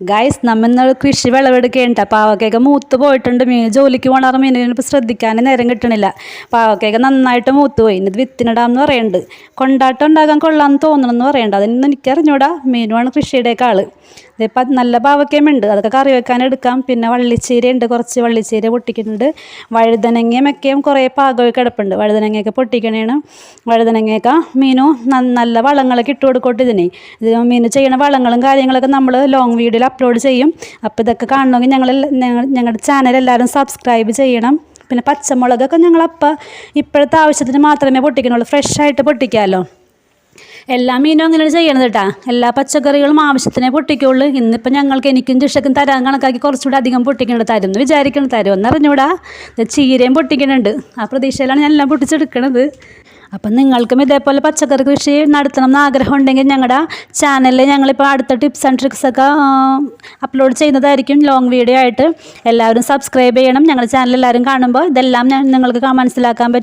Guys നമ്മൾ കൃഷി വിളവെടുക്കേണ്ട പാവക്കയൊക്കെ മൂത്ത് പോയിട്ടുണ്ട്. മീൻ ജോലിക്ക് പോകണ മീനിന് ഇപ്പോൾ ശ്രദ്ധിക്കാൻ നേരം കിട്ടണില്ല. പാവക്കയൊക്കെ നന്നായിട്ട് മൂത്ത് പോയി. ഇത് വിത്തിനിടാമെന്ന് പറയുന്നുണ്ട്. കൊണ്ടാട്ടം ഉണ്ടാകാൻ കൊള്ളാമെന്ന് തോന്നണമെന്ന് പറയുന്നുണ്ട്. അതൊന്നും എനിക്കറിഞ്ഞൂടാ. മീനുമാണ് കൃഷിയുടെയൊക്കെ ആൾ. ഇതിപ്പോൾ നല്ല പാവക്കയുമുണ്ട്, അതൊക്കെ കറി വെക്കാൻ എടുക്കാം. പിന്നെ വള്ളിച്ചീരയുണ്ട്, കുറച്ച് വള്ളിച്ചീര പൊട്ടിക്കുന്നുണ്ട്. വഴുതനങ്ങയും കുറേ പാകമൊക്കെ കിടപ്പുണ്ട്. വഴുതനങ്ങയൊക്കെ പൊട്ടിക്കണേണ്. വഴുതനങ്ങയൊക്കെ മീനു നല്ല വളങ്ങളൊക്കെ ഇട്ട് കൊടുക്കട്ടെ. ഇത് മീന് ചെയ്യണ വളങ്ങളും കാര്യങ്ങളൊക്കെ നമ്മൾ ലോങ് വീഡിയോയിൽ അപ്ലോഡ് ചെയ്യും. അപ്പോൾ ഇതൊക്കെ കാണണമെങ്കിൽ ഞങ്ങളുടെ ചാനൽ എല്ലാവരും സബ്സ്ക്രൈബ് ചെയ്യണം. പിന്നെ പച്ചമുളകൊക്കെ ഞങ്ങളപ്പോൾ ഇപ്പോഴത്തെ ആവശ്യത്തിന് മാത്രമേ പൊട്ടിക്കണുള്ളൂ. ഫ്രഷായിട്ട് പൊട്ടിക്കാമല്ലോ. എല്ലാ മീനും അങ്ങനെയാണ് ചെയ്യണത് കേട്ടോ. എല്ലാ പച്ചക്കറികളും ആവശ്യത്തിനേ പൊട്ടിക്കുള്ളൂ. ഇന്നിപ്പോൾ എനിക്കും ജിഷക്കും തരാൻ കണക്കാക്കി കുറച്ചുകൂടി അധികം പൊട്ടിക്കുന്നുണ്ട്. തരും എന്ന് വിചാരിക്കണം. തരുമെന്ന് അറിഞ്ഞൂടാ. ചീരയും പൊട്ടിക്കുന്നുണ്ട്. ആ പ്രതീക്ഷയിലാണ് ഞാൻ എല്ലാം പൊട്ടിച്ചെടുക്കണത്. അപ്പം നിങ്ങൾക്കും ഇതേപോലെ പച്ചക്കറി കൃഷി നടത്തണം എന്ന് ആഗ്രഹം ഉണ്ടെങ്കിൽ ഞങ്ങളുടെ ചാനലിൽ ഞങ്ങളിപ്പോൾ അടുത്ത ടിപ്സ് ആൻഡ് ട്രിക്സൊക്കെ അപ്ലോഡ് ചെയ്യുന്നതായിരിക്കും ലോങ് വീഡിയോ ആയിട്ട്. എല്ലാവരും സബ്സ്ക്രൈബ് ചെയ്യണം. ഞങ്ങളുടെ ചാനൽ എല്ലാവരും കാണുമ്പോൾ ഇതെല്ലാം നിങ്ങൾക്ക് മനസ്സിലാക്കാൻ പറ്റും.